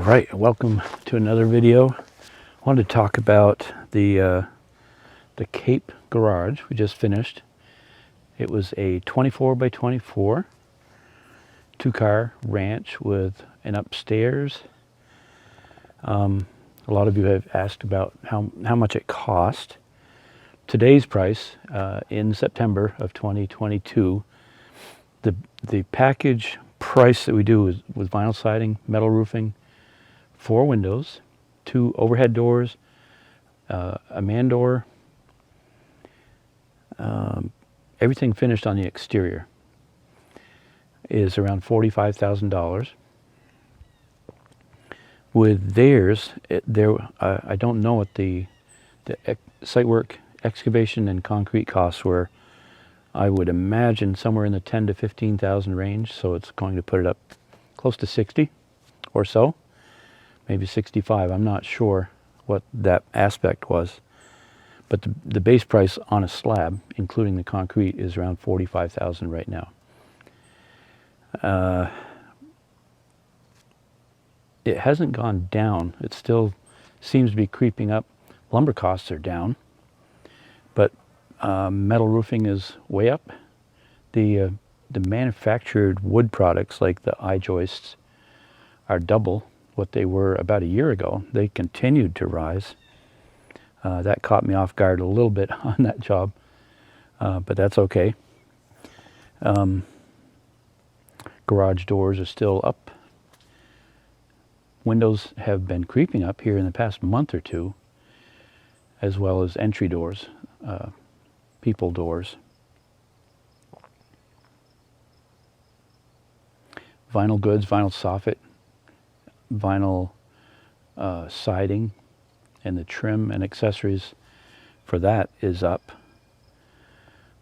Alright, welcome to another video. I wanted to talk about the Cape garage we just finished. It was a 24 by 24 two-car ranch with an upstairs. A lot of you have asked about how much it cost. Today's price in September of 2022, the package price that we do is with vinyl siding, metal roofing, 4 windows, 2 overhead doors, a man door, everything finished on the exterior, is around $45,000. With theirs, I don't know what the site work, excavation, and concrete costs were. I would imagine somewhere in the 10 to 15,000 range, so it's going to put it up close to 60 or so. Maybe 65, I'm not sure what that aspect was. But the base price on a slab, including the concrete, is around $45,000 right now. It hasn't gone down. It still seems to be creeping up. Lumber costs are down, but metal roofing is way up. The manufactured wood products like the I-joists are double what they were about a year ago. They continued to rise. That caught me off guard a little bit on that job, but that's okay. Garage doors are still up. Windows have been creeping up here in the past month or two, as well as entry doors, people doors. Vinyl goods, vinyl soffit, vinyl siding, and the trim and accessories for that is up.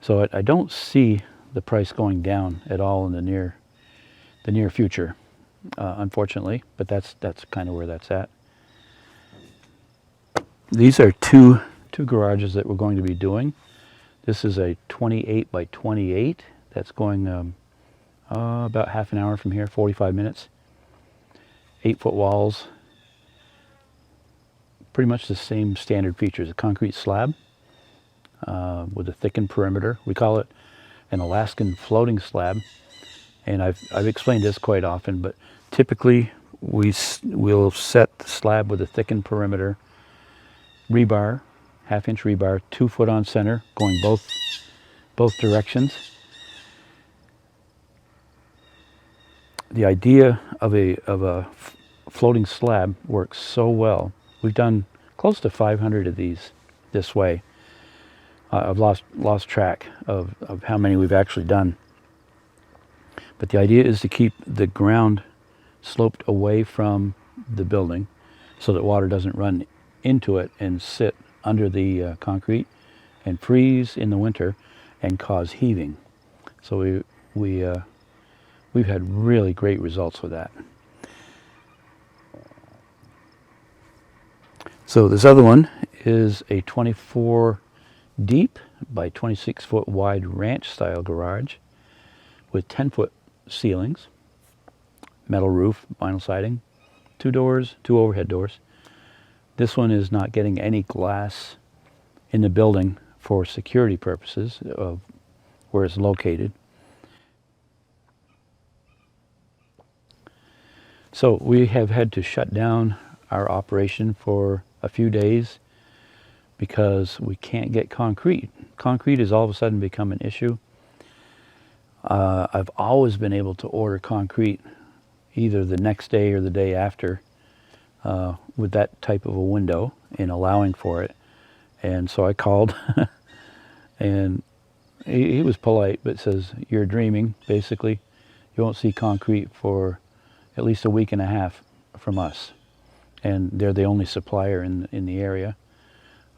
So I don't see the price going down at all in the near future, unfortunately. But that's kind of where that's at. These are two garages that we're going to be doing. This is a 28 by 28. That's going about half an hour from here, 45 minutes. 8-foot walls, pretty much the same standard features. A concrete slab with a thickened perimeter. We call it an Alaskan floating slab, and I've explained this quite often, but typically we'll set the slab with a thickened perimeter, rebar, 1/2-inch rebar, 2 foot on center, going both directions. The idea of a floating slab works so well. We've done close to 500 of these this way. I've lost track of how many we've actually done. But the idea is to keep the ground sloped away from the building so that water doesn't run into it and sit under the concrete and freeze in the winter and cause heaving. So we've had really great results with that. So this other one is a 24 deep by 26 foot wide ranch style garage with 10-foot ceilings, metal roof, vinyl siding, 2 doors, 2 overhead doors. This one is not getting any glass in the building for security purposes of where it's located. So we have had to shut down our operation for a few days because we can't get concrete. Concrete has all of a sudden become an issue. I've always been able to order concrete either the next day or the day after with that type of a window in allowing for it. And so I called and he was polite, but says, "You're dreaming, basically. You won't see concrete for at least a week and a half from us." And they're the only supplier in the area.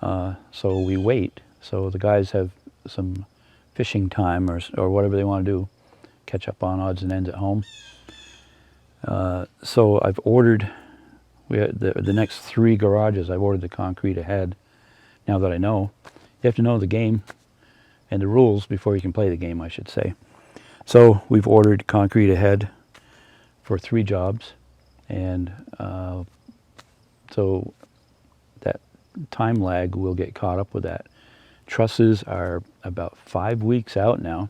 So we wait. So the guys have some fishing time or whatever they want to do, catch up on odds and ends at home. So I've ordered, the next 3 garages, I've ordered the concrete ahead. Now that I know, you have to know the game and the rules before you can play the game, I should say. So we've ordered concrete ahead for 3 jobs, and so that time lag will get caught up with that. Trusses are about 5 weeks out now,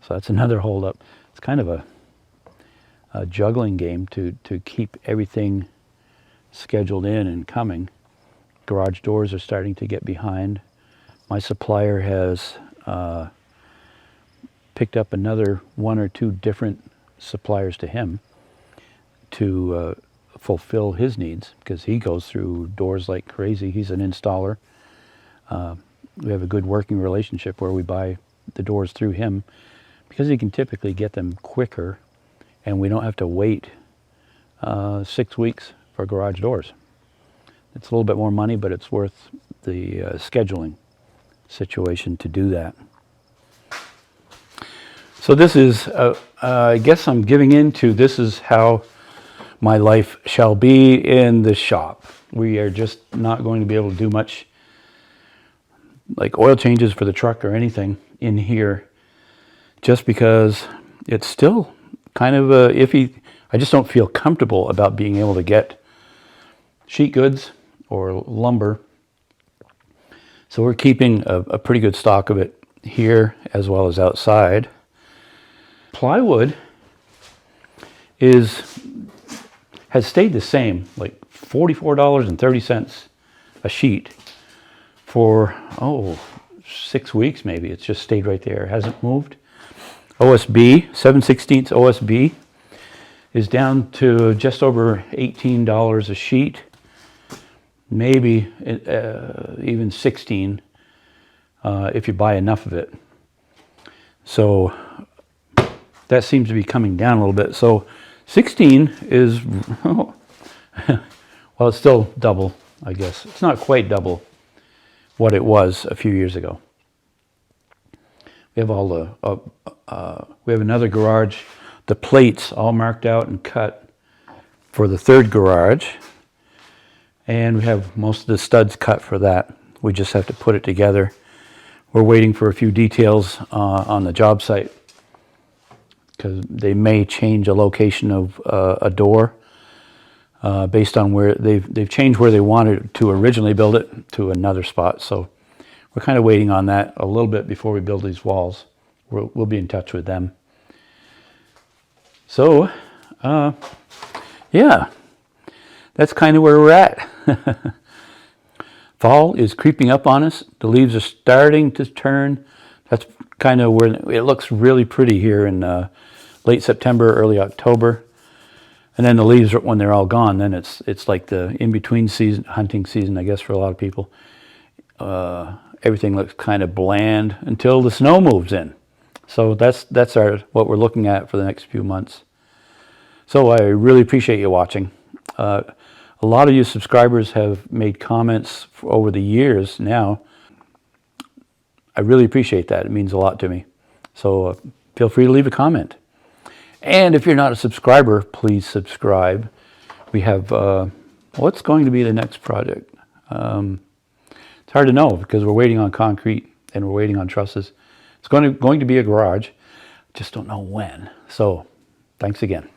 so that's another holdup. It's kind of a juggling game to keep everything scheduled in and coming. Garage doors are starting to get behind. My supplier has picked up another 1 or 2 different suppliers to him to fulfill his needs, because he goes through doors like crazy. He's an installer. We have a good working relationship where we buy the doors through him because he can typically get them quicker, and we don't have to wait 6 weeks for garage doors. It's a little bit more money, but it's worth the scheduling situation to do that. So this is, I guess I'm giving into, this is how my life shall be in the shop. We are just not going to be able to do much like oil changes for the truck or anything in here, just because it's still kind of iffy. I just don't feel comfortable about being able to get sheet goods or lumber. So we're keeping a pretty good stock of it here as well as outside. Plywood has stayed the same, like $44.30 a sheet for 6 weeks maybe. It's just stayed right there, hasn't moved. OSB, 7/16 OSB is down to just over $18 a sheet, maybe even 16 if you buy enough of it. So that seems to be coming down a little bit. So 16 is, well, it's still double, I guess. It's not quite double what it was a few years ago. We have all the, we have another garage, the plates all marked out and cut for the third garage. And we have most of the studs cut for that. We just have to put it together. We're waiting for a few details on the job site, because they may change a location of a door based on where they've changed where they wanted to originally build it to another spot. So we're kind of waiting on that a little bit before we build these walls. We'll be in touch with them. So yeah, that's kind of where we're at. Fall is creeping up on us. The leaves are starting to turn. That's kind of where it looks really pretty here in late September, early October. And then the leaves, when they're all gone, then it's like the in-between season, hunting season, I guess, for a lot of people. Everything looks kind of bland until the snow moves in. So that's what we're looking at for the next few months. So I really appreciate you watching. A lot of you subscribers have made comments over the years now. I really appreciate that. It means a lot to me. So feel free to leave a comment. And if you're not a subscriber, please subscribe. We have, what's going to be the next project? It's hard to know because we're waiting on concrete and we're waiting on trusses. It's going to be a garage. Just don't know when. So thanks again.